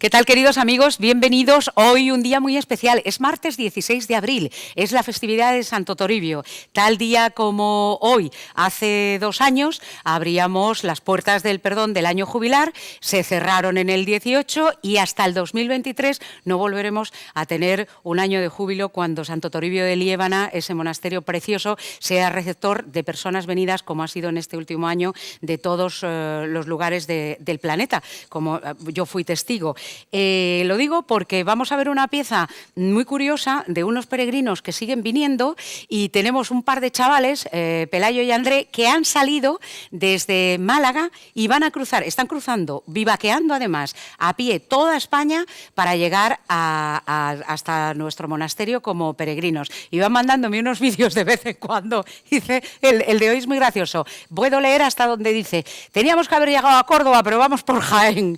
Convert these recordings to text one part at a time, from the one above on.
¿Qué tal, queridos amigos? Bienvenidos. Hoy un día muy especial. Es martes 16 de abril. Es la festividad de Santo Toribio. Tal día como hoy, hace 2 años, abríamos las puertas del perdón del año jubilar. Se cerraron en el 18 y hasta el 2023 no volveremos a tener un año de júbilo cuando Santo Toribio de Liébana, ese monasterio precioso, sea receptor de personas venidas, como ha sido en este último año, de todos los lugares del planeta, como yo fui testigo. Lo digo porque vamos a ver una pieza muy curiosa de unos peregrinos que siguen viniendo y tenemos un par de chavales, Pelayo y André, que han salido desde Málaga y van a cruzar, están cruzando, vivaqueando además, a pie toda España para llegar hasta nuestro monasterio como peregrinos. Y van mandándome unos vídeos de vez en cuando. Dice, el de hoy es muy gracioso. Puedo leer hasta donde dice, teníamos que haber llegado a Córdoba, pero vamos por Jaén.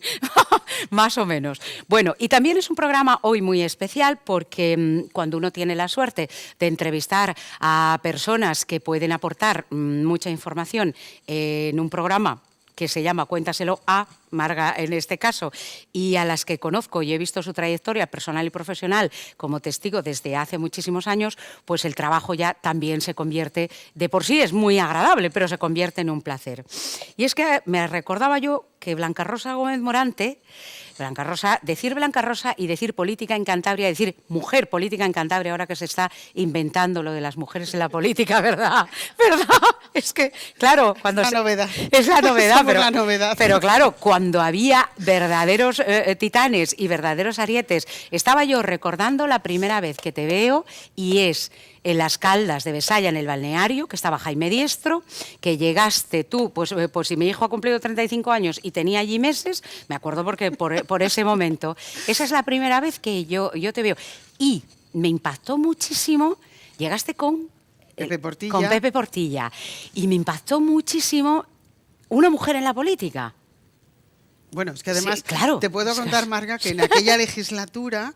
Más o menos. Bueno, y también es un programa hoy muy especial porque cuando uno tiene la suerte de entrevistar a personas que pueden aportar mucha información en un programa que se llama Cuéntaselo a Marga en este caso, y a las que conozco y he visto su trayectoria personal y profesional como testigo desde hace muchísimos años, pues el trabajo ya también se convierte, de por sí es muy agradable, pero se convierte en un placer. Y es que me recordaba yo que Blanca Rosa Gómez Morante, decir Blanca Rosa y decir política en Cantabria, decir mujer política en Cantabria, ahora que se está inventando lo de las mujeres en la política, ¿verdad? ¿Verdad? Es que, claro, cuando la novedad. Es la novedad, pero, la novedad. Pero claro, cuando había verdaderos titanes y verdaderos arietes, estaba yo recordando la primera vez que te veo y es en las Caldas de Besaya, en el balneario, que estaba Jaime Diestro, que llegaste tú, pues si mi hijo ha cumplido 35 años y tenía allí meses, me acuerdo porque por ese momento, esa es la primera vez que yo te veo. Y me impactó muchísimo, llegaste con Pepe Portilla, y me impactó muchísimo una mujer en la política. Bueno, es que además sí, claro. Te puedo contar, Marga, que en aquella legislatura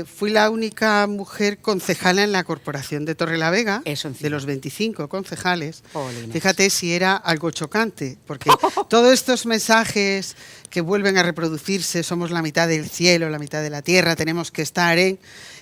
fui la única mujer concejala en la Corporación de Torrelavega, de los 25 concejales. Polines. Fíjate si era algo chocante, porque todos estos mensajes que vuelven a reproducirse, somos la mitad del cielo, la mitad de la tierra, tenemos que estar en...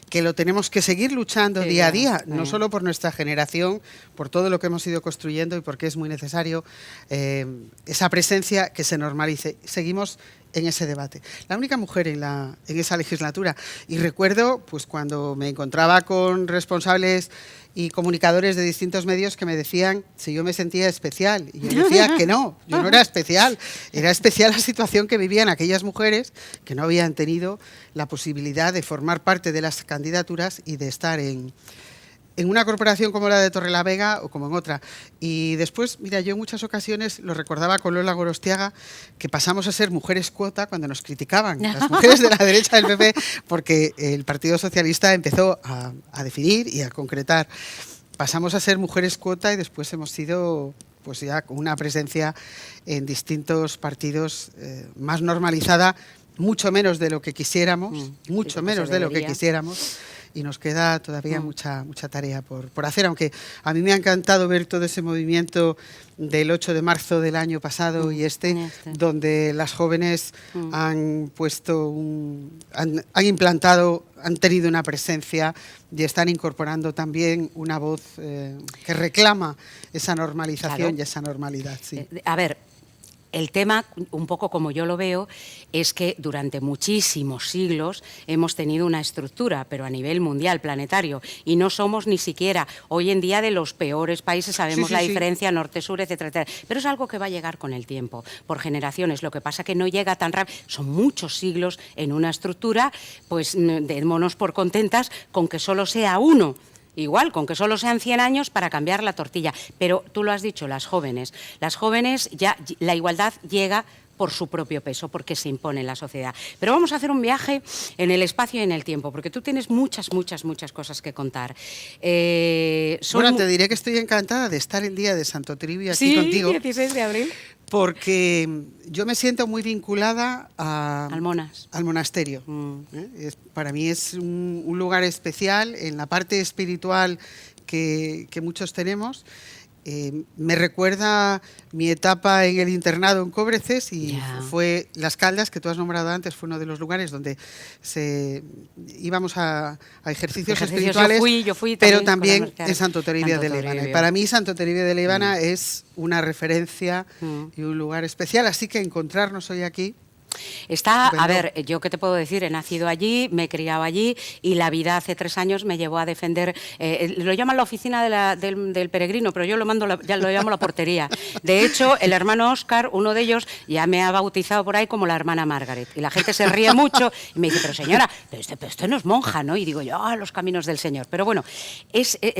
que lo tenemos que seguir luchando día a día, no solo por nuestra generación, por todo lo que hemos ido construyendo y porque es muy necesario esa presencia que se normalice. Seguimos en ese debate. La única mujer en esa legislatura. Y recuerdo pues cuando me encontraba con responsables y comunicadores de distintos medios que me decían si yo me sentía especial. Y yo decía que no, yo no era especial. Era especial la situación que vivían aquellas mujeres que no habían tenido la posibilidad de formar parte de las candidaturas y de estar en una corporación como la de Torrelavega o como en otra. Y después, mira, yo en muchas ocasiones lo recordaba con Lola Gorostiaga, que pasamos a ser mujeres cuota cuando nos criticaban las mujeres de la derecha del PP, porque el Partido Socialista empezó a definir y a concretar. Pasamos a ser mujeres cuota y después hemos sido pues ya con una presencia en distintos partidos más normalizada, mucho menos de lo que quisiéramos, mucho menos de lo que quisiéramos. Y nos queda todavía mucha tarea por hacer, aunque a mí me ha encantado ver todo ese movimiento del 8 de marzo del año pasado y donde las jóvenes han puesto han implantado, han tenido una presencia y están incorporando también una voz que reclama esa normalización y esa normalidad. Sí. A ver, el tema, un poco como yo lo veo, es que durante muchísimos siglos hemos tenido una estructura, pero a nivel mundial, planetario, y no somos ni siquiera hoy en día de los peores países, sabemos la diferencia norte-sur, etcétera, etcétera. Pero es algo que va a llegar con el tiempo, por generaciones. Lo que pasa que no llega tan rápido. Son muchos siglos en una estructura, pues démonos por contentas con que solo sea uno. Igual, con que solo sean 100 años para cambiar la tortilla. Pero tú lo has dicho, las jóvenes ya la igualdad llega por su propio peso, porque se impone en la sociedad. Pero vamos a hacer un viaje en el espacio y en el tiempo, porque tú tienes muchas cosas que contar. Bueno, te diré que estoy encantada de estar el día de Santo Toribio aquí contigo. Sí, 16 de abril. Porque yo me siento muy vinculada al monasterio. Para mí es un lugar especial en la parte espiritual que muchos tenemos. Me recuerda mi etapa en el internado en Cobreces y fue Las Caldas, que tú has nombrado antes, fue uno de los lugares donde íbamos a ejercicios espirituales, yo fui pero también en Santo Toribio de Líbana. Y para mí Santo Toribio de Líbana es una referencia y un lugar especial, así que encontrarnos hoy aquí. Está, a ver, yo qué te puedo decir, he nacido allí, me he criado allí y la vida hace 3 años me llevó a defender, lo llaman la oficina del peregrino, pero yo ya lo llamo la portería. De hecho, el hermano Óscar, uno de ellos, ya me ha bautizado por ahí como la hermana Margaret. Y la gente se ríe mucho y me dice, pero señora, pero esto no es monja, ¿no? Y digo yo, los caminos del Señor. Pero bueno,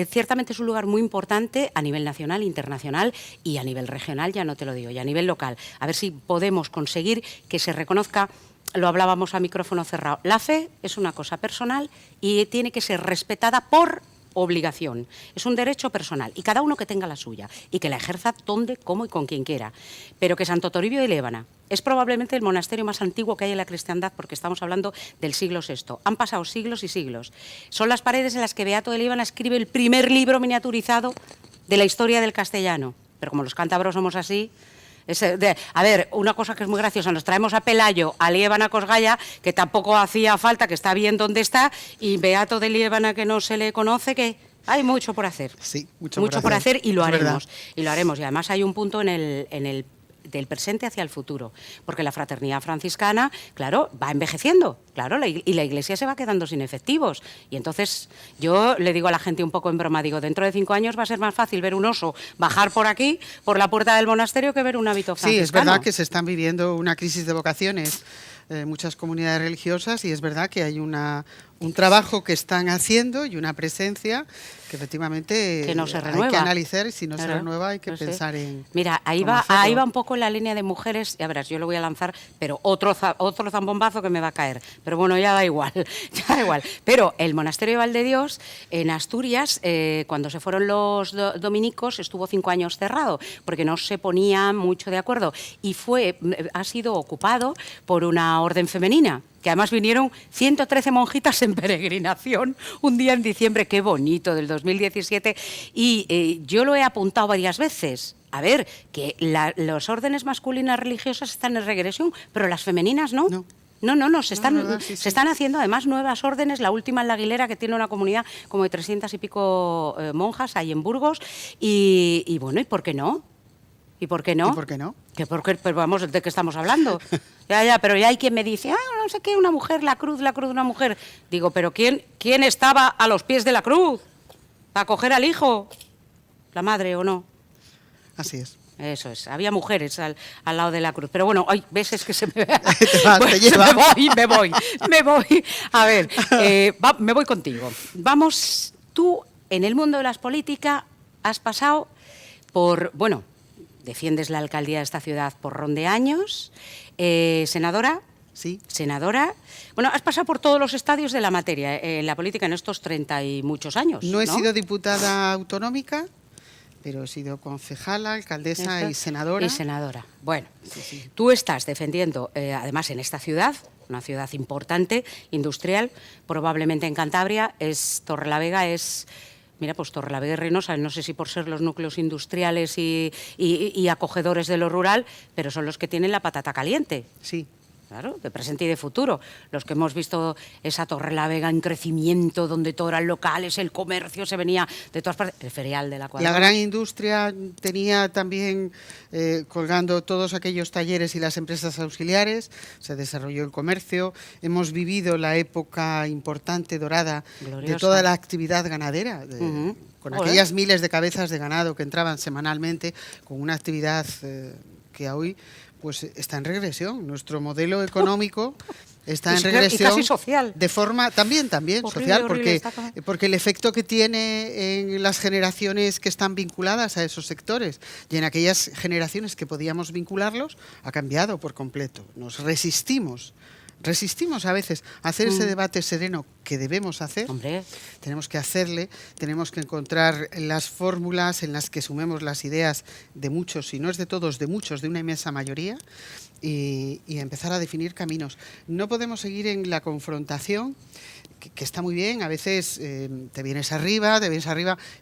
ciertamente es un lugar muy importante a nivel nacional, internacional y a nivel regional, ya no te lo digo, y a nivel local. A ver si podemos conseguir que se reconozca, lo hablábamos a micrófono cerrado, la fe es una cosa personal y tiene que ser respetada por obligación. Es un derecho personal y cada uno que tenga la suya y que la ejerza donde, cómo y con quien quiera. Pero que Santo Toribio de Líbana es probablemente el monasterio más antiguo que hay en la cristiandad, porque estamos hablando del siglo VI. Han pasado siglos y siglos. Son las paredes en las que Beato de Líbana escribe el primer libro miniaturizado de la historia del castellano. Pero como los cántabros somos así... a ver, una cosa que es muy graciosa, nos traemos a Pelayo, a Líbana Cosgaya, que tampoco hacía falta, que está bien donde está, y Beato de Líbana, que no se le conoce, que hay mucho por hacer. Sí, mucho por hacer y lo haremos. Verdad. Y lo haremos. Y además hay un punto en el del presente hacia el futuro, porque la fraternidad franciscana, claro, va envejeciendo, claro, y la Iglesia se va quedando sin efectivos. Y entonces yo le digo a la gente un poco en broma, digo, dentro de 5 años va a ser más fácil ver un oso bajar por aquí, por la puerta del monasterio, que ver un hábito franciscano. Sí, es verdad que se están viviendo una crisis de vocaciones muchas comunidades religiosas y es verdad que hay un trabajo que están haciendo y una presencia que efectivamente que no se renueva. Hay que analizar y si no se renueva hay que pensar en... Mira, ahí va un poco la línea de mujeres, ya verás, yo lo voy a lanzar, pero otro zambombazo que me va a caer, pero bueno, ya da igual, ya da igual. Pero el monasterio de Valdedios, en Asturias, cuando se fueron los dominicos, estuvo 5 años cerrado, porque no se ponían mucho de acuerdo, y ha sido ocupado por una orden femenina, que además vinieron 113 monjitas en peregrinación un día en diciembre, qué bonito, del 2017, y yo lo he apuntado varias veces. A ver, que las órdenes masculinas religiosas están en regresión, pero las femeninas no. No, se están haciendo además nuevas órdenes, la última en La Aguilera, que tiene una comunidad como de 300 y pico monjas ahí en Burgos, y bueno, ¿y por qué no? ¿Y por qué no? ¿Y por qué no? Pero vamos, ¿de qué estamos hablando? Pero ya hay quien me dice, no sé qué, una mujer, la cruz, una mujer. Digo, pero ¿quién estaba a los pies de la cruz? ¿Para coger al hijo? ¿La madre o no? Así es. Eso es, había mujeres al lado de la cruz. Pero bueno, hay veces que se me... Me voy. A ver, me voy contigo. Vamos, tú en el mundo de las políticas has pasado por, bueno, defiendes la alcaldía de esta ciudad por ron de años, senadora. Sí. Senadora. Bueno, has pasado por todos los estadios de la materia en la política en estos 30 y muchos años. No he sido diputada autonómica, pero he sido concejala, alcaldesa y senadora. Y senadora. Bueno, sí. Tú estás defendiendo, además en esta ciudad, una ciudad importante, industrial, probablemente en Cantabria, Torrelavega es... Mira, pues Torrelavega y Reynosa, no sé si por ser los núcleos industriales y acogedores de lo rural, pero son los que tienen la patata caliente. Sí. Claro, de presente y de futuro. Los que hemos visto esa Torrelavega en crecimiento, donde todo eran locales, el comercio se venía de todas partes, el ferial de la Cuadra. La gran industria tenía también colgando todos aquellos talleres y las empresas auxiliares, se desarrolló el comercio, hemos vivido la época importante, dorada, gloriosa, de toda la actividad ganadera, con aquellas miles de cabezas de ganado que entraban semanalmente, con una actividad que hoy... pues está en regresión. Nuestro modelo económico está en regresión. Y casi social. De forma también social, porque el efecto que tiene en las generaciones que están vinculadas a esos sectores y en aquellas generaciones que podíamos vincularlos, ha cambiado por completo. Nos resistimos a veces a hacer ese debate sereno que debemos hacer. Hombre. Tenemos que hacerle, tenemos que encontrar las fórmulas en las que sumemos las ideas de muchos, si no es de todos, de muchos, de una inmensa mayoría, y empezar a definir caminos. No podemos seguir en la confrontación que está muy bien. A veces te vienes arriba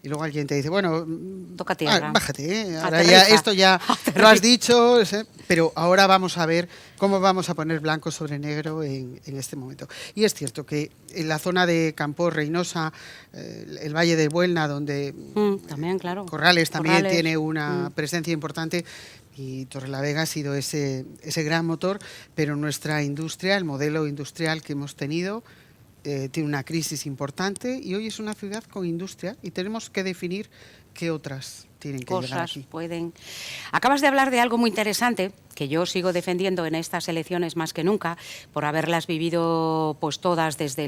y luego alguien te dice, bueno, toca tierra, bájate, ahora aterriza, ya esto ya aterriza. lo has dicho, pero ahora vamos a ver cómo vamos a poner blanco sobre negro en este momento. Y es cierto que en la zona de Campos, Reynosa, el Valle de Buelna, donde también, claro, Corrales también tiene una presencia importante, y Torrelavega ha sido ese gran motor, pero nuestra industria, el modelo industrial que hemos tenido, tiene una crisis importante y hoy es una ciudad con industria y tenemos que definir qué otras tienen que llegar aquí. Pueden. Acabas de hablar de algo muy interesante que yo sigo defendiendo en estas elecciones más que nunca, por haberlas vivido pues todas desde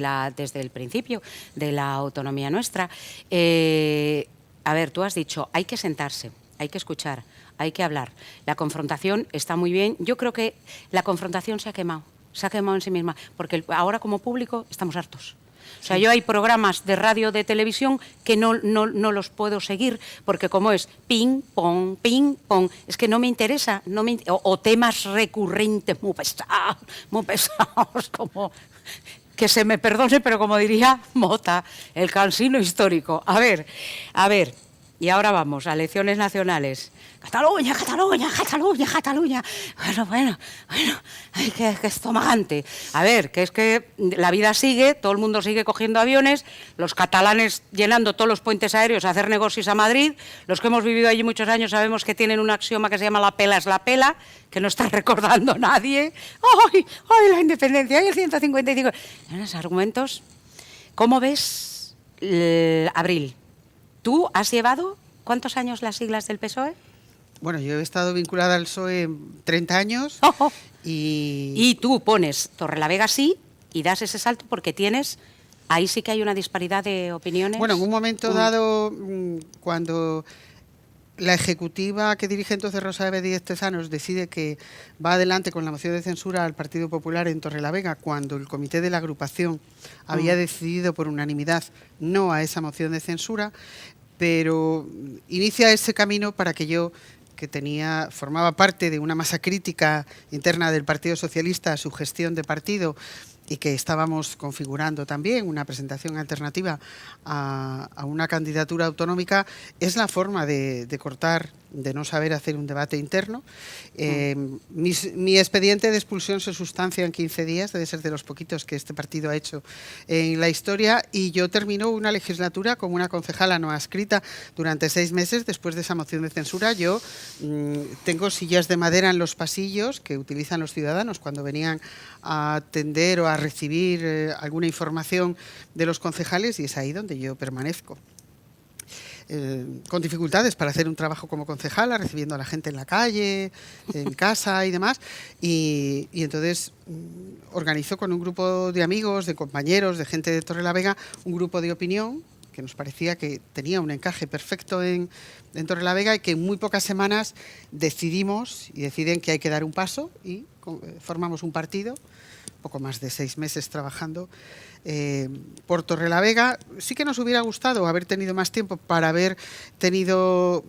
el principio de la autonomía nuestra. A ver, tú has dicho, hay que sentarse, hay que escuchar, hay que hablar. La confrontación está muy bien. Yo creo que la confrontación se ha quemado en sí misma, porque ahora como público estamos hartos. O sea, yo hay programas de radio, de televisión que no los puedo seguir, porque como es ping, pong, es que no me interesa, o temas recurrentes muy pesados, como, que se me perdone, pero como diría Mota, el cansino histórico. A ver, y ahora vamos a elecciones nacionales. Cataluña. Bueno, ay, qué estomagante. A ver, que es que la vida sigue, todo el mundo sigue cogiendo aviones, los catalanes llenando todos los puentes aéreos a hacer negocios a Madrid, los que hemos vivido allí muchos años sabemos que tienen un axioma que se llama la pela es la pela, que no está recordando nadie. ¡Ay, la independencia! ¡Ay, el 155! En esos argumentos, ¿cómo ves Abril? ¿Tú has llevado cuántos años las siglas del PSOE? Bueno, yo he estado vinculada al PSOE 30 años y tú pones Torrelavega sí y das ese salto porque tienes, ahí sí que hay una disparidad de opiniones. Bueno, en un momento dado, cuando la ejecutiva que dirige entonces Rosa de Díez Tezanos decide que va adelante con la moción de censura al Partido Popular en Torrelavega, cuando el comité de la agrupación había decidido por unanimidad no a esa moción de censura, pero inicia ese camino para que yo, que formaba parte de una masa crítica interna del Partido Socialista a su gestión de partido y que estábamos configurando también una presentación alternativa a una candidatura autonómica, es la forma de cortar, de no saber hacer un debate interno. Mi expediente de expulsión se sustancia en 15 días, debe ser de los poquitos que este partido ha hecho en la historia, y yo termino una legislatura como una concejala no adscrita durante 6 meses después de esa moción de censura. Yo tengo sillas de madera en los pasillos que utilizan los ciudadanos cuando venían a atender o a recibir alguna información de los concejales, y es ahí donde yo permanezco. Con dificultades para hacer un trabajo como concejala, recibiendo a la gente en la calle, en casa y demás, y entonces organizo con un grupo de amigos, de compañeros, de gente de Torrelavega, un grupo de opinión que nos parecía que tenía un encaje perfecto en Torrelavega, y que en muy pocas semanas deciden que hay que dar un paso y formamos un partido, poco más de 6 meses trabajando por Torrelavega. Sí que nos hubiera gustado haber tenido más tiempo para haber tenido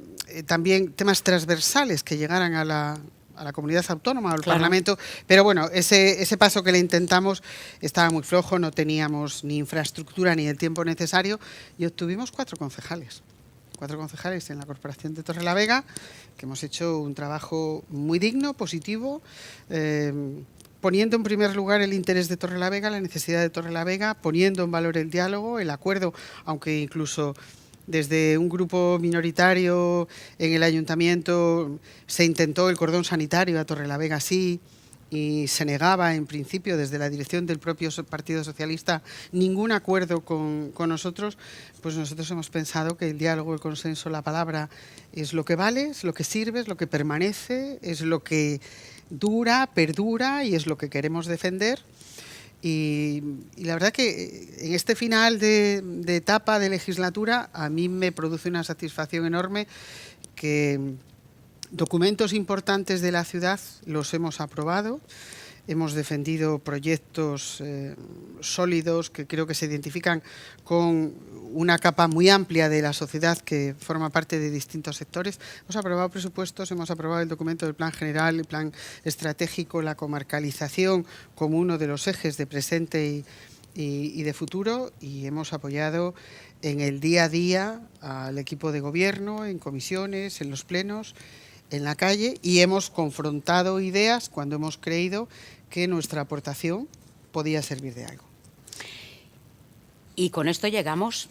también temas transversales que llegaran a la comunidad autónoma o al Parlamento, pero bueno, ese paso que le intentamos estaba muy flojo, no teníamos ni infraestructura ni el tiempo necesario, y obtuvimos 4 concejales en la Corporación de Torrelavega, que hemos hecho un trabajo muy digno, positivo, poniendo en primer lugar el interés de Torrelavega, la necesidad de Torrelavega, poniendo en valor el diálogo, el acuerdo, aunque incluso desde un grupo minoritario en el ayuntamiento se intentó el cordón sanitario a Torrelavega sí, y se negaba en principio desde la dirección del propio Partido Socialista ningún acuerdo con nosotros, pues nosotros hemos pensado que el diálogo, el consenso, la palabra es lo que vale, es lo que sirve, es lo que permanece, es lo que dura, perdura, y es lo que queremos defender. Y la verdad que en este final de etapa de legislatura a mí me produce una satisfacción enorme que documentos importantes de la ciudad los hemos aprobado. Hemos defendido proyectos sólidos que creo que se identifican con una capa muy amplia de la sociedad que forma parte de distintos sectores. Hemos aprobado presupuestos, hemos aprobado el documento del Plan General, el Plan Estratégico, la comarcalización como uno de los ejes de presente y de futuro, y hemos apoyado en el día a día al equipo de gobierno, en comisiones, en los plenos, en la calle, y hemos confrontado ideas cuando hemos creído que nuestra aportación podía servir de algo. Y con esto llegamos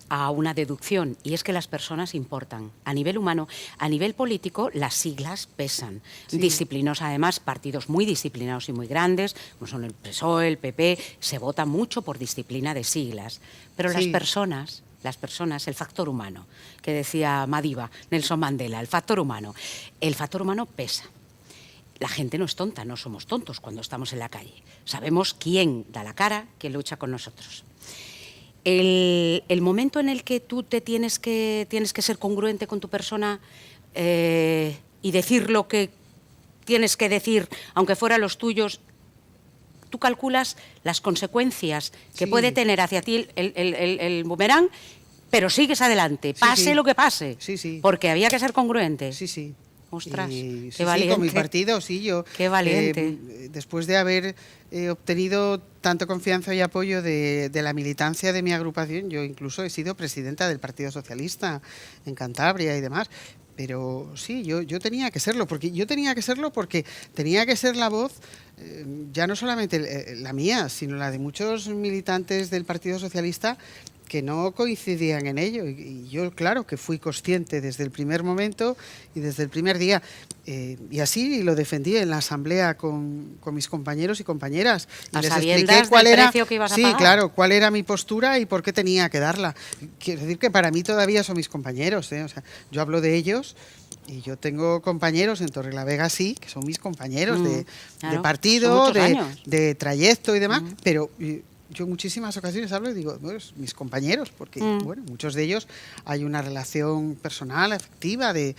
a una deducción, y es que las personas importan. A nivel humano, a nivel político, las siglas pesan. Sí. Disciplinos, además, partidos muy disciplinados y muy grandes, como son el PSOE, el PP, se vota mucho por disciplina de siglas. Pero Sí. las personas, el factor humano, que decía Madiba, Nelson Mandela, el factor humano pesa. La gente no es tonta, no somos tontos cuando estamos en la calle. Sabemos quién da la cara, quién lucha con nosotros. El momento en el que tú tienes que ser congruente con tu persona y decir lo que tienes que decir, aunque fuera los tuyos, tú calculas las consecuencias que Sí. puede tener hacia ti el boomerang, pero sigues adelante, Sí, pase sí. lo que pase, Sí, sí. porque había que ser congruente. Sí, sí. Ostras, Y, qué sí, valiente. sí, con mi partido, sí, yo. Qué valiente. Después de haber obtenido tanto confianza y apoyo de la militancia de mi agrupación, yo incluso he sido presidenta del Partido Socialista en Cantabria y demás. Pero sí, yo tenía que serlo, porque tenía que ser la voz, ya no solamente la mía, sino la de muchos militantes del Partido Socialista que no coincidían en ello. Y yo, claro, que fui consciente desde el primer momento y desde el primer día. Y así lo defendí en la asamblea con mis compañeros y compañeras. Y A les sabiendas expliqué cuál del era, precio que ibas a sí, pagar. claro, cuál era mi postura y por qué tenía que darla. Quiero decir que para mí todavía son mis compañeros, ¿eh? O sea, yo hablo de ellos. Y yo tengo compañeros en Torrelavega, sí, que son mis compañeros de claro, partido, son muchos años. de trayecto y demás, pero yo en muchísimas ocasiones hablo y digo, pues, mis compañeros, porque bueno, muchos de ellos hay una relación personal, afectiva, de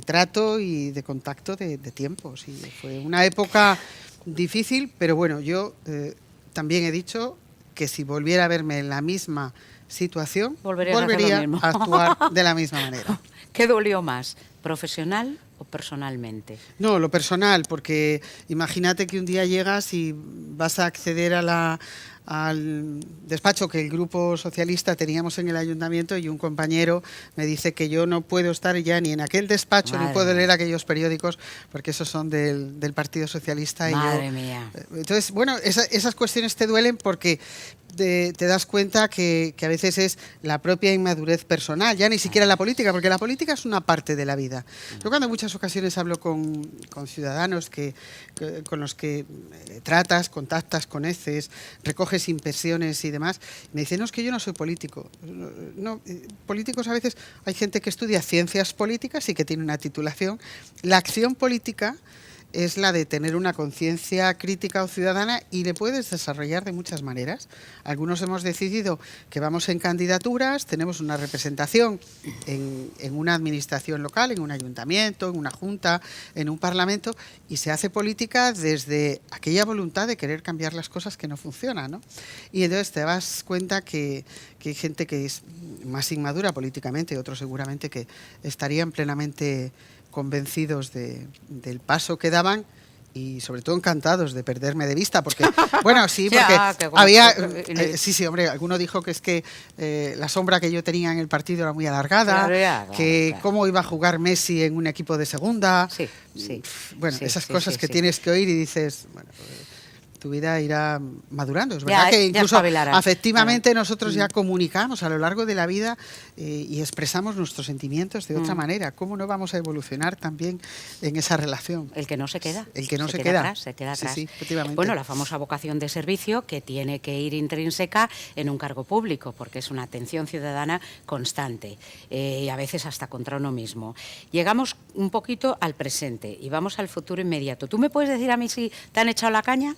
trato y de contacto de tiempo. Sí, fue una época difícil, pero bueno, yo también he dicho que si volviera a verme en la misma situación, Volvería a actuar de la misma manera. ¿Qué dolió más, profesional o personalmente? No, lo personal, porque imagínate que un día llegas y vas a acceder al despacho que el Grupo Socialista teníamos en el ayuntamiento y un compañero me dice que yo no puedo estar ya ni en aquel despacho, Madre ni puedo mía. leer aquellos periódicos, porque esos son del Partido Socialista. Madre mía. Entonces, bueno, esas cuestiones te duelen porque te das cuenta que a veces es la propia inmadurez personal, ya ni siquiera la política, porque la política es una parte de la vida. Yo cuando en muchas ocasiones hablo con ciudadanos con los que tratas, contactas, conoces, recoges impresiones y demás, me dicen, no, es que yo no soy político. No, políticos a veces, hay gente que estudia ciencias políticas y que tiene una titulación. La acción política es la de tener una conciencia crítica o ciudadana y le puedes desarrollar de muchas maneras. Algunos hemos decidido que vamos en candidaturas, tenemos una representación en una administración local, en un ayuntamiento, en una junta, en un parlamento, y se hace política desde aquella voluntad de querer cambiar las cosas que no funcionan, ¿no? Y entonces te das cuenta que hay gente que es más inmadura políticamente, otros seguramente que estarían plenamente convencidos del paso que daban y sobre todo encantados de perderme de vista, porque, bueno, sí, porque había, sí, hombre, alguno dijo que es que la sombra que yo tenía en el partido era muy alargada, que cómo iba a jugar Messi en un equipo de segunda, bueno, esas cosas que tienes que oír y dices, bueno, tu vida irá madurando. Es verdad que incluso afectivamente nosotros ya comunicamos a lo largo de la vida y expresamos nuestros sentimientos de otra manera. ¿Cómo no vamos a evolucionar también en esa relación? El que no se queda. El que no se queda. Se queda atrás. Sí, efectivamente. Bueno, la famosa vocación de servicio que tiene que ir intrínseca en un cargo público, porque es una atención ciudadana constante y a veces hasta contra uno mismo. Llegamos un poquito al presente y vamos al futuro inmediato. ¿Tú me puedes decir a mí si te han echado la caña?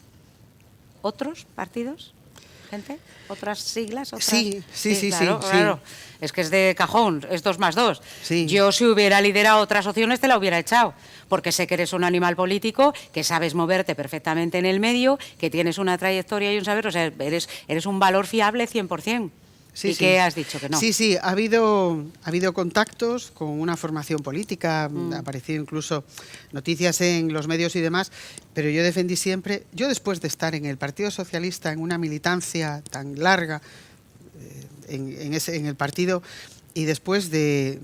¿Otros partidos? ¿Gente? ¿Otras siglas? ¿Otras? Sí, claro. Es que es de cajón, es 2 más 2. Sí. Yo si hubiera liderado otras opciones te la hubiera echado, porque sé que eres un animal político, que sabes moverte perfectamente en el medio, que tienes una trayectoria y un saber, o sea, eres un valor fiable 100%. Sí, ¿Y sí. qué has dicho que no? Sí, sí, ha habido contactos con una formación política, ha aparecido incluso noticias en los medios y demás, pero yo defendí siempre, yo después de estar en el Partido Socialista, en una militancia tan larga, en el partido, y después de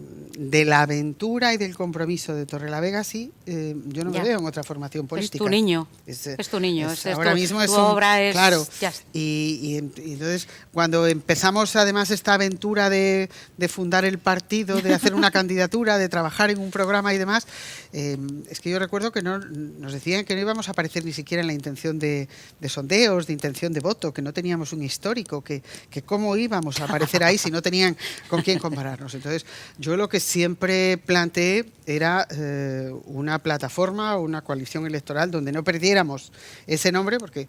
la aventura y del compromiso de Torrelavega, sí, yo no me Ya. veo en otra formación política. Es tu niño. Es, Es tu niño. ahora mismo es tu obra es... claro. Ya. Y entonces, cuando empezamos además esta aventura de fundar el partido, de hacer una candidatura, de trabajar en un programa y demás, es que yo recuerdo que nos decían que no íbamos a aparecer ni siquiera en la intención de sondeos, de intención de voto, que no teníamos un histórico, que cómo íbamos a aparecer ahí si no tenían con quién compararnos. Entonces, yo lo que siempre planteé era una plataforma o una coalición electoral donde no perdiéramos ese nombre, porque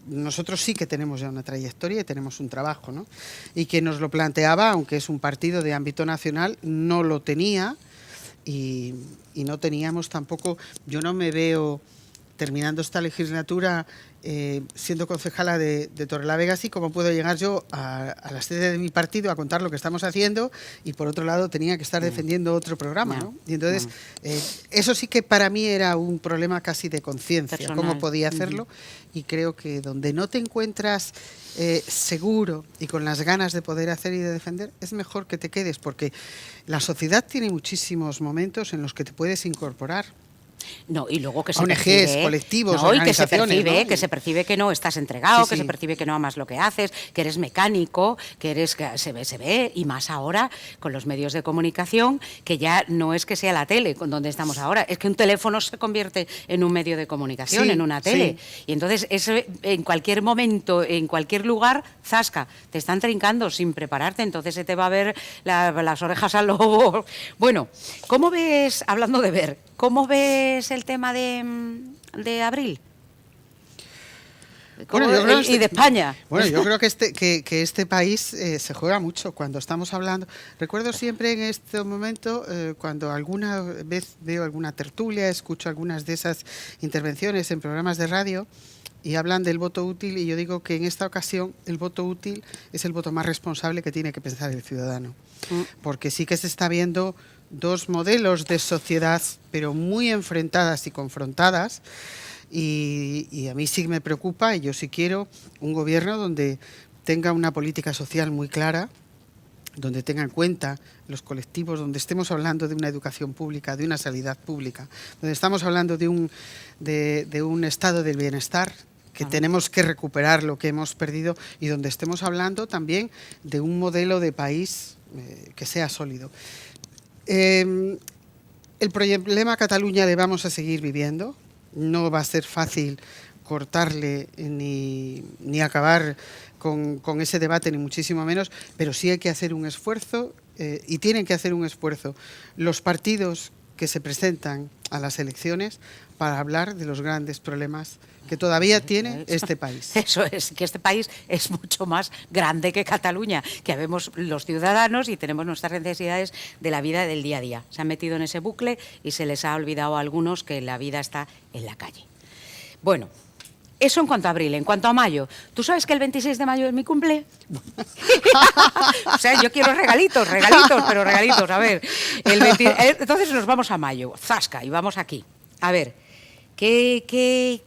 nosotros sí que tenemos ya una trayectoria y tenemos un trabajo, ¿no? Y que nos lo planteaba, aunque es un partido de ámbito nacional, no lo tenía y no teníamos tampoco, yo no me veo terminando esta legislatura siendo concejala de Torrelavega, así como puedo llegar yo a la sede de mi partido a contar lo que estamos haciendo y por otro lado tenía que estar defendiendo otro programa, ¿no? Y entonces eso sí que para mí era un problema casi de conciencia, cómo podía hacerlo, y creo que donde no te encuentras seguro y con las ganas de poder hacer y de defender, es mejor que te quedes, porque la sociedad tiene muchísimos momentos en los que te puedes incorporar. No, y luego que se ONGs, percibe, colectivos, no, y que se organizaciones, percibe, ¿no? que se percibe que no estás entregado, Sí, que sí. se percibe que no amas lo que haces, que eres mecánico, que se ve, y más ahora con los medios de comunicación, que ya no es que sea la tele con donde estamos ahora, es que un teléfono se convierte en un medio de comunicación, Sí, en una tele. sí. Y entonces eso, en cualquier momento, en cualquier lugar, zasca, te están trincando sin prepararte, entonces se te va a ver las orejas al lobo. Bueno, ¿cómo ves, hablando de ver, cómo ves el tema de Abril? Bueno, yo creo Y de España. Bueno, yo creo que este país se juega mucho cuando estamos hablando. Recuerdo siempre en este momento, cuando alguna vez veo alguna tertulia, escucho algunas de esas intervenciones en programas de radio y hablan del voto útil, y yo digo que en esta ocasión el voto útil es el voto más responsable que tiene que pensar el ciudadano. Porque sí que se está viendo dos modelos de sociedad, pero muy enfrentadas y confrontadas. Y a mí sí me preocupa, y yo sí quiero un gobierno donde tenga una política social muy clara, donde tenga en cuenta los colectivos, donde estemos hablando de una educación pública, de una sanidad pública, donde estamos hablando de un estado del bienestar, que tenemos que recuperar lo que hemos perdido, y donde estemos hablando también de un modelo de país que sea sólido. El problema a Cataluña le vamos a seguir viviendo. No va a ser fácil cortarle ni acabar con ese debate, ni muchísimo menos, pero sí hay que hacer un esfuerzo y tienen que hacer un esfuerzo los partidos que se presentan a las elecciones para hablar de los grandes problemas que todavía tiene este país. Eso es, que este país es mucho más grande que Cataluña, que vemos los ciudadanos y tenemos nuestras necesidades de la vida del día a día. Se han metido en ese bucle y se les ha olvidado a algunos que la vida está en la calle. Bueno, eso en cuanto a abril. En cuanto a mayo, ¿tú sabes que el 26 de mayo es mi cumple? O sea, yo quiero regalitos, pero regalitos. A ver, entonces nos vamos a mayo, zasca, y vamos aquí. A ver, ¿qué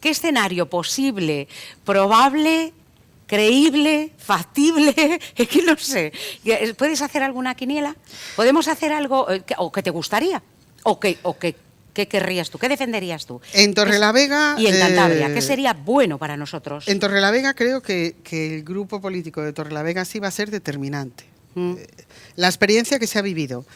escenario posible, probable, creíble, factible? Es que no sé. ¿Puedes hacer alguna quiniela? ¿Podemos hacer algo o que te gustaría? ¿Qué querrías tú? ¿Qué defenderías tú? En Torrelavega... Y en Cantabria, ¿qué sería bueno para nosotros? En Torrelavega creo que el grupo político de Torrelavega sí va a ser determinante. La experiencia que se ha vivido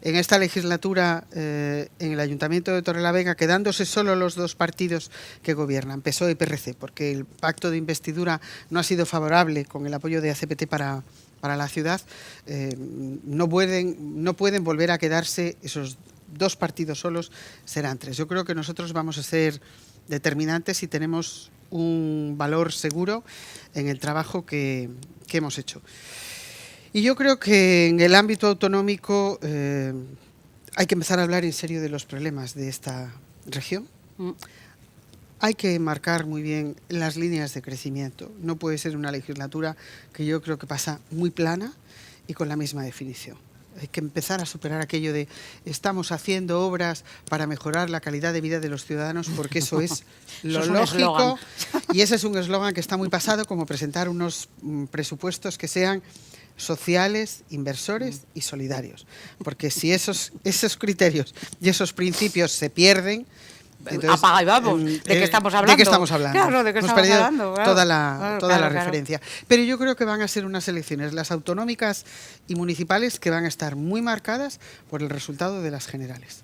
en esta legislatura en el Ayuntamiento de Torrelavega, quedándose solo los dos partidos que gobiernan, PSOE y PRC, porque el pacto de investidura no ha sido favorable con el apoyo de ACPT para la ciudad, no pueden volver a quedarse esos dos partidos solos, serán tres. Yo creo que nosotros vamos a ser determinantes y tenemos un valor seguro en el trabajo que hemos hecho. Y yo creo que en el ámbito autonómico hay que empezar a hablar en serio de los problemas de esta región. hay que marcar muy bien las líneas de crecimiento. No puede ser una legislatura que yo creo que pasa muy plana y con la misma definición. Hay que empezar a superar aquello de estamos haciendo obras para mejorar la calidad de vida de los ciudadanos, porque eso es lo lógico, y ese es un eslogan que está muy pasado, como presentar unos presupuestos que sean sociales, inversores y solidarios. Porque si esos criterios y esos principios se pierden, entonces, apaga y vamos. ¿De qué estamos hablando? ¿De qué estamos hablando? Claro, ¿de qué Hemos estamos perdido hablando? Claro. toda la Claro. referencia. Pero yo creo que van a ser unas elecciones, las autonómicas y municipales, que van a estar muy marcadas por el resultado de las generales.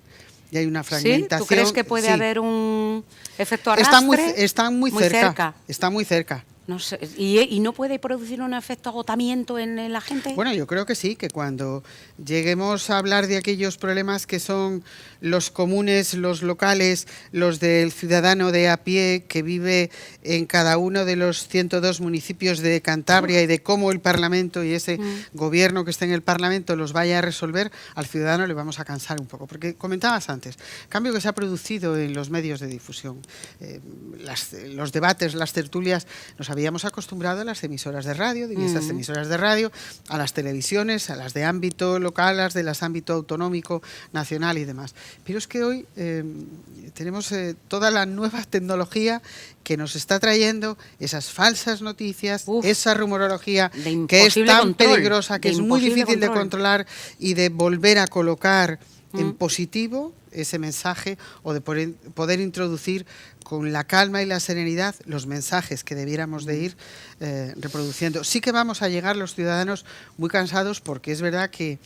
Y hay una fragmentación. ¿Sí? ¿Tú crees que puede haber un efecto arrastre? Están muy cerca. Está muy cerca. No sé, ¿y no puede producir un efecto agotamiento en la gente? Bueno, yo creo que sí, que cuando lleguemos a hablar de aquellos problemas que son los comunes, los locales, los del ciudadano de a pie que vive en cada uno de los 102 municipios de Cantabria, y de cómo el Parlamento y ese gobierno que está en el Parlamento los vaya a resolver, al ciudadano le vamos a cansar un poco. Porque comentabas antes, cambio que se ha producido en los medios de difusión, los debates, las tertulias, nos habíamos acostumbrado a las emisoras de radio, diversas emisoras de radio, a las televisiones, a las de ámbito local, a las de ámbito autonómico, nacional y demás. Pero es que hoy tenemos toda la nueva tecnología que nos está trayendo esas falsas noticias, esa rumorología que es tan peligrosa, que es muy difícil de controlar y de volver a colocar en positivo ese mensaje, o de poder introducir con la calma y la serenidad los mensajes que debiéramos de ir reproduciendo. Sí que vamos a llegar los ciudadanos muy cansados, porque es verdad que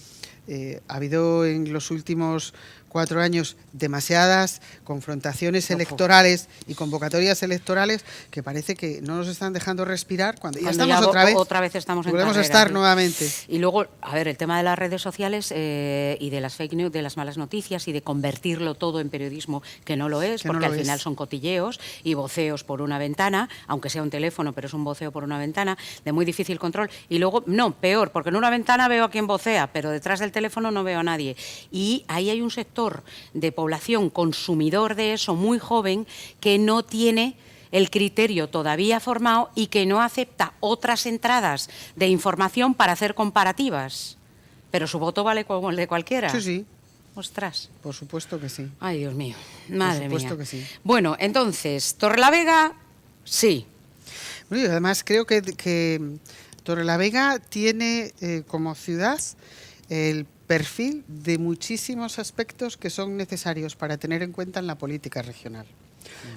ha habido en los últimos 4 años demasiadas confrontaciones electorales y convocatorias electorales que parece que no nos están dejando respirar cuando ya estamos otra vez estamos en volvemos carrera, a estar nuevamente. Y luego, a ver, el tema de las redes sociales y de las fake news, de las malas noticias y de convertirlo todo en periodismo, que no lo es, porque al final son cotilleos y voceos por una ventana, aunque sea un teléfono, pero es un voceo por una ventana, de muy difícil control. Y luego, no, peor, porque en una ventana veo a quien vocea, pero detrás del teléfono no veo a nadie. Y ahí hay un sector de población consumidor de eso muy joven que no tiene el criterio todavía formado y que no acepta otras entradas de información para hacer comparativas. Pero su voto vale como el de cualquiera. Sí, sí. Ostras. Por supuesto que sí. Ay, Dios mío. Madre mía. Por supuesto que sí. Bueno, entonces, Torrelavega, sí. Bueno, y además creo que Torrelavega tiene como ciudad el perfil de muchísimos aspectos que son necesarios para tener en cuenta en la política regional.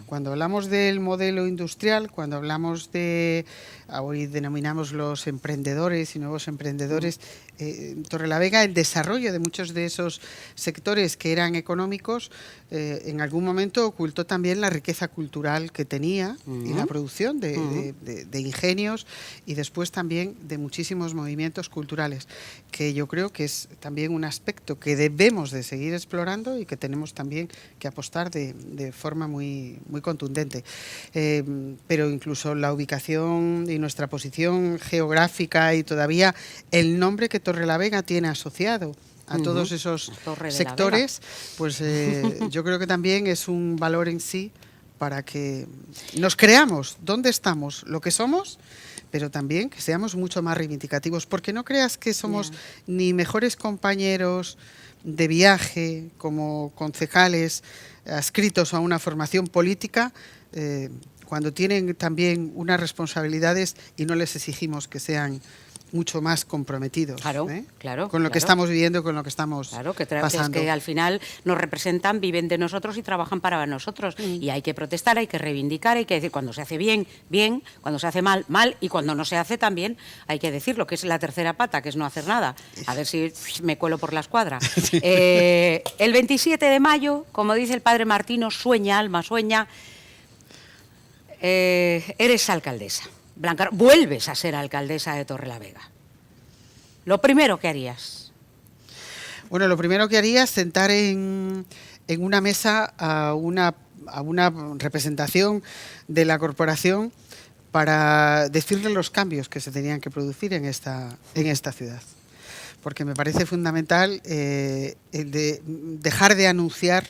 Cuando hablamos del modelo industrial, cuando hablamos de, hoy denominamos los emprendedores y nuevos emprendedores, en Torrelavega el desarrollo de muchos de esos sectores que eran económicos en algún momento ocultó también la riqueza cultural que tenía y la producción de ingenios, y después también de muchísimos movimientos culturales, que yo creo que es también un aspecto que debemos de seguir explorando y que tenemos también que apostar de forma muy contundente. Pero incluso la ubicación y nuestra posición geográfica y todavía el nombre que Torrelavega tiene asociado a todos esos sectores, pues yo creo que también es un valor en sí para que nos creamos dónde estamos, lo que somos, pero también que seamos mucho más reivindicativos, porque no creas que somos ni mejores compañeros de viaje como concejales adscritos a una formación política, cuando tienen también unas responsabilidades y no les exigimos que sean mucho más comprometidos con lo que estamos viviendo, con lo que estamos pasando. Que al final nos representan, viven de nosotros y trabajan para nosotros. Y hay que protestar, hay que reivindicar, hay que decir cuando se hace bien, bien, cuando se hace mal, mal, y cuando no se hace también hay que decirlo, que es la tercera pata, que es no hacer nada. A ver si me cuelo por la escuadra. El 27 de mayo, como dice el padre Martino, sueña, alma, sueña, eres alcaldesa. Blanca, vuelves a ser alcaldesa de Torrelavega. ¿Lo primero que harías? Bueno, lo primero que haría es sentar en una mesa a una representación de la corporación para decirle los cambios que se tenían que producir en esta ciudad. Porque me parece fundamental el de dejar de anunciar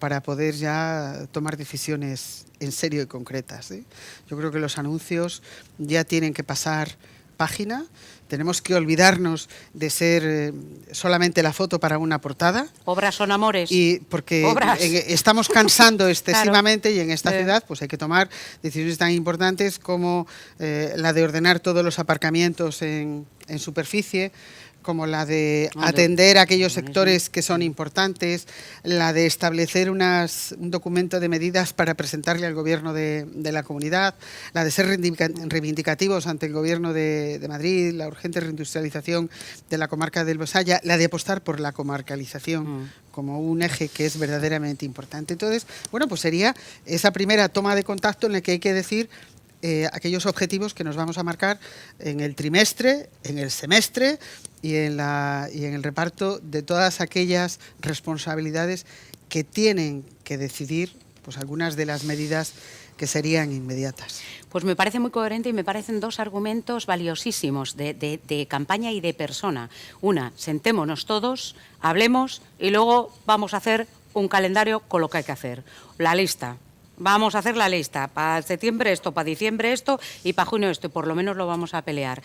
para poder ya tomar decisiones en serio y concretas, ¿eh? Yo creo que los anuncios ya tienen que pasar página. Tenemos que olvidarnos de ser solamente la foto para una portada. Obras son amores. Y porque estamos cansando excesivamente claro. Y en esta ciudad pues hay que tomar decisiones tan importantes como la de ordenar todos los aparcamientos en superficie, como la de atender a aquellos sectores que son importantes, la de establecer un documento de medidas para presentarle al gobierno de la comunidad, la de ser reivindicativos ante el gobierno de Madrid, la urgente reindustrialización de la comarca del Besaya, la de apostar por la comarcalización como un eje que es verdaderamente importante. Entonces, bueno, pues sería esa primera toma de contacto en la que hay que decir aquellos objetivos que nos vamos a marcar en el trimestre, en el semestre y en el reparto de todas aquellas responsabilidades que tienen que decidir pues algunas de las medidas que serían inmediatas. Pues me parece muy coherente y me parecen dos argumentos valiosísimos de campaña y de persona. Una, sentémonos todos, hablemos y luego vamos a hacer un calendario con lo que hay que hacer. La lista. Vamos a hacer la lista, para septiembre esto, para diciembre esto y para junio esto, y por lo menos lo vamos a pelear.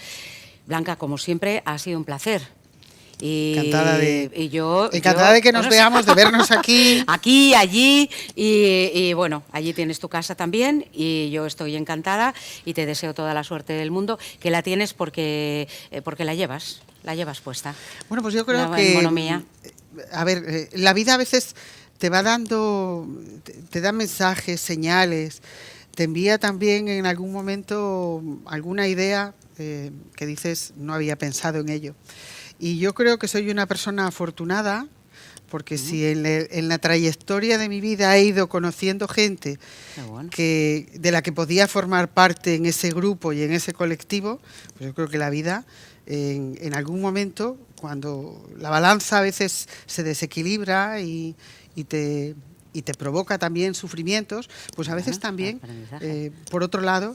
Blanca, como siempre, ha sido un placer. Encantada de que nos veamos, de vernos aquí. Aquí, allí, y bueno, allí tienes tu casa también, y yo estoy encantada y te deseo toda la suerte del mundo, que la tienes porque la llevas puesta. Bueno, pues yo creo que... A ver, la vida a veces... te va dando, te da mensajes, señales, te envía también en algún momento alguna idea que dices no había pensado en ello. Y yo creo que soy una persona afortunada porque si en la trayectoria de mi vida he ido conociendo gente de la que podía formar parte en ese grupo y en ese colectivo, pues yo creo que la vida en algún momento, cuando la balanza a veces se desequilibra y te provoca también sufrimientos, pues a veces también, por otro lado,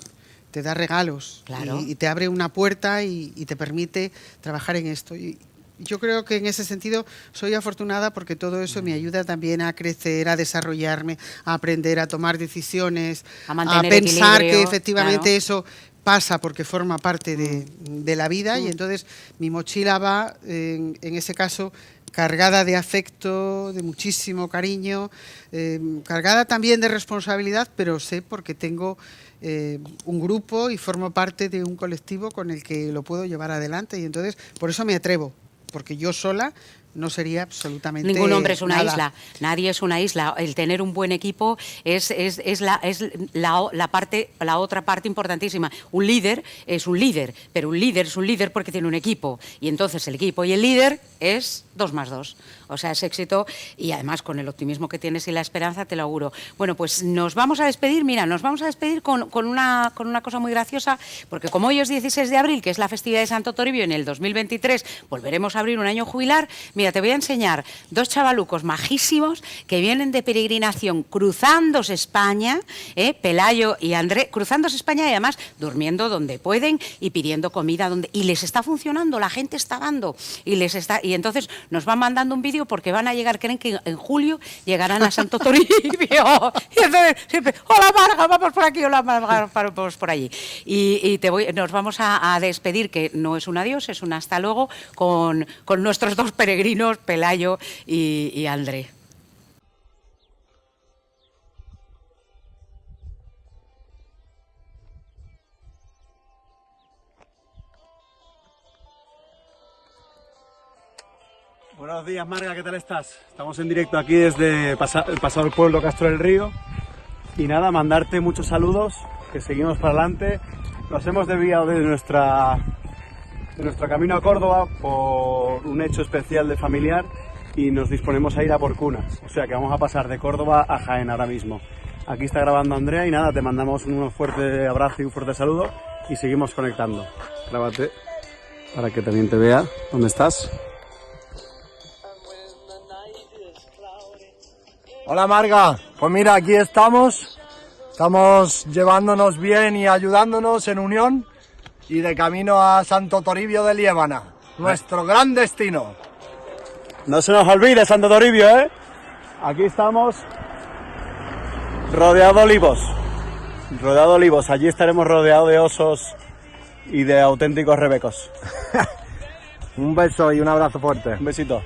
te da regalos y te abre una puerta y te permite trabajar en esto. Y yo creo que en ese sentido soy afortunada porque todo eso me ayuda también a crecer, a desarrollarme, a aprender, a tomar decisiones, a pensar que efectivamente eso pasa porque forma parte de la vida y entonces mi mochila va, en ese caso, cargada de afecto, de muchísimo cariño, cargada también de responsabilidad, pero sé porque tengo un grupo y formo parte de un colectivo con el que lo puedo llevar adelante y entonces por eso me atrevo, porque yo sola no sería absolutamente ningún hombre es una nada. isla, nadie es una isla. El tener un buen equipo es la otra parte importantísima. Un líder es un líder, pero un líder es un líder porque tiene un equipo. Y entonces el equipo y el líder es 2 más 2. O sea, es éxito y además con el optimismo que tienes y la esperanza te lo auguro. Bueno, pues nos vamos a despedir, mira, nos vamos a despedir con una cosa muy graciosa, porque como hoy es 16 de abril, que es la festividad de Santo Toribio, en el 2023 volveremos a abrir un año jubilar. Mira, te voy a enseñar 2 chavalucos majísimos que vienen de peregrinación cruzándose España, Pelayo y André, cruzándose España y además durmiendo donde pueden y pidiendo comida donde... Y les está funcionando, la gente está dando y entonces nos van mandando un vídeo porque van a llegar, creen que en julio llegarán a Santo Toribio. Y entonces siempre, hola Marga, vamos por aquí, hola Marga, vamos por allí. Y nos vamos a despedir, que no es un adiós, es un hasta luego, con nuestros 2 peregrinos, Pelayo y André. Buenos días, Marga, ¿qué tal estás? Estamos en directo aquí desde el pasado el pueblo Castro del Río y nada, mandarte muchos saludos, que seguimos para adelante. Nos hemos desviado de nuestro camino a Córdoba por un hecho especial de familiar y nos disponemos a ir a por cunas, o sea que vamos a pasar de Córdoba a Jaén ahora mismo. Aquí está grabando Andrea y nada, te mandamos un fuerte abrazo y un fuerte saludo y seguimos conectando. Grábate para que también te vea dónde estás. Hola Marga, pues mira, aquí estamos llevándonos bien y ayudándonos en unión y de camino a Santo Toribio de Liébana, nuestro gran destino. No se nos olvide Santo Toribio, Aquí estamos rodeado de olivos. Rodeado de olivos. Allí estaremos rodeados de osos y de auténticos rebecos. Un beso y un abrazo fuerte. Un besito.